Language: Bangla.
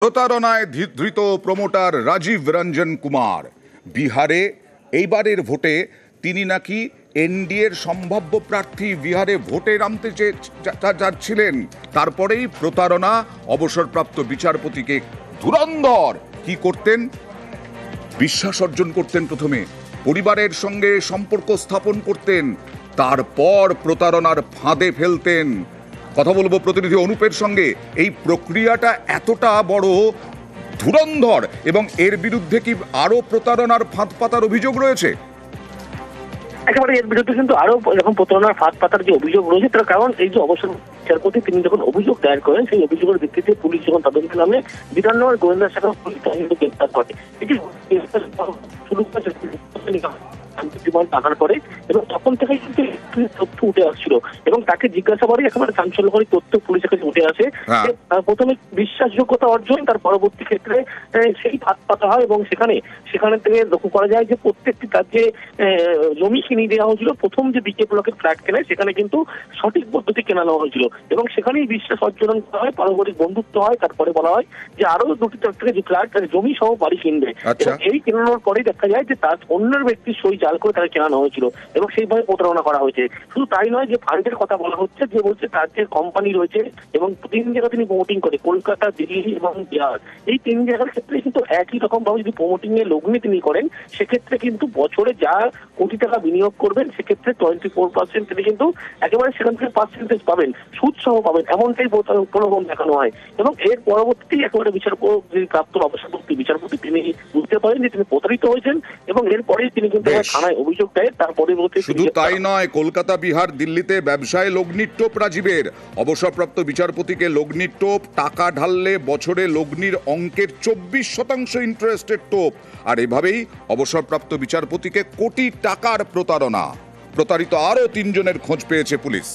প্রতারণায় ধৃত প্রমোটার রাজীব রঞ্জন কুমার। বিহারে এইবারের ভোটে তিনি নাকি এনডিএর সম্ভাব্য প্রার্থী, বিহারে ভোটে নামতে যাচ্ছিলেন। তারপরেই প্রতারণা। অবসরপ্রাপ্ত বিচারপতিকে ধুরন্ধর কি করতেন? বিশ্বাস অর্জন করতেন, প্রথমে পরিবারের সঙ্গে সম্পর্ক স্থাপন করতেন, তারপর প্রতারণার ফাঁদে ফেলতেন। কথা বলবো প্রতিনিধি অনুপের সঙ্গে। এই প্রক্রিয়াটা এতটা বড়, ধুরন্ধর, এবং এর বিরুদ্ধে কি আরো প্রতারণার ফাঁদ পাতার অভিযোগ রয়েছে? একেবারে এর বিরুদ্ধে কিন্তু আরো যখন প্রতারণার ফাঁদ পাতার যে অভিযোগ রয়েছে, তার কারণ এই যে অবসর বিচারপতি তিনি যখন অভিযোগ দায়ের করেন, সেই অভিযোগের ভিত্তিতে পুলিশ যখন তদন্ত নামে বিধাননগর গোয়েন্দা শাখা পুলিশ তাকে গ্রেপ্তার করে। এটি শুরু করেছে আনার পরে, এবং তখন থেকে কিন্তু তথ্য উঠে আসছিল এবং তাকে জিজ্ঞাসাবাদে একেবারে চাঞ্চল্যকরী তথ্য পুলিশের কাছে উঠে আসে। প্রথমে বিশ্বাসযোগ্যতা অর্জন, তার পরবর্তী ক্ষেত্রে সেই ফাঁদ পাতা হয় এবং সেখানে থেকে লক্ষ্য করা যায় যে প্রত্যেকটি তার যে জমি কিনে দেওয়া হয়েছিল, প্রথম যে বিকে ব্লকের ফ্ল্যাট কেনে, সেখানে কিন্তু সঠিক পদ্ধতি কেনানো হয়েছিল এবং সেখানেই বিশ্বাস অর্জন করা হয়, পারস্পরিক বন্ধুত্ব হয়। তারপরে বলা হয় যে আরো দুটি থেকে যে ফ্ল্যাট জমি সহ বাড়ি কিনবে। এই কেনানোর পরে দেখা যায় যে তার অন্যের ব্যক্তির সই জাল করে তাকে কেনানো হয়েছিল এবং সেইভাবে প্রতারণা করা হয়েছে। শুধু তাই নয়, যে ফান্ডের কথা বলা হচ্ছে, যে বলছে তার যে কোম্পানি রয়েছে এবং 3 জায়গা তিনি প্রমোটিং করে, কলকাতা, দিল্লি এবং বিহার। এই 3 জায়গার ক্ষেত্রে কিন্তু একই রকম ভাবে যদি প্রমোটিং এর লগ্নি তিনি করেন, সেক্ষেত্রে কিন্তু বছরে যা কোটি টাকা বিনিয়োগ করবেন, সেক্ষেত্রে 24% তিনি কিন্তু একেবারে সেখান থেকে পার্সেন্টেজ পাবেন, সুদ সহ পাবেন, এমনটাই প্রলোভন দেখানো হয়। এবং এর পরবর্তী একেবারে বিচারপতি, প্রাপ্ত অবসরপ্রাপ্ত বিচারপতি, তিনি বুঝতে পারেন যে তিনি প্রতারিত হয়েছেন এবং এরপরেই তিনি কিন্তু থানায় অভিযোগ দেয়। তার পরবর্তী শুধু তাই নয়, কলকাতা, বিহার, দিল্লিতে ব্যবসায় লগ্নির টোপ রাজীবের। অবসরপ্রাপ্ত বিচারপতিকে লগ্নির টোপ, টাকা ঢাললে বছরে লগ্নির অঙ্কের 24% ইন্টারেস্টের টোপ। আর এভাবেই অবসরপ্রাপ্ত বিচারপতিকে কোটি টাকার প্রতারণা। প্রতারিত আরো 3 জনের খোঁজ পেয়েছে পুলিশ।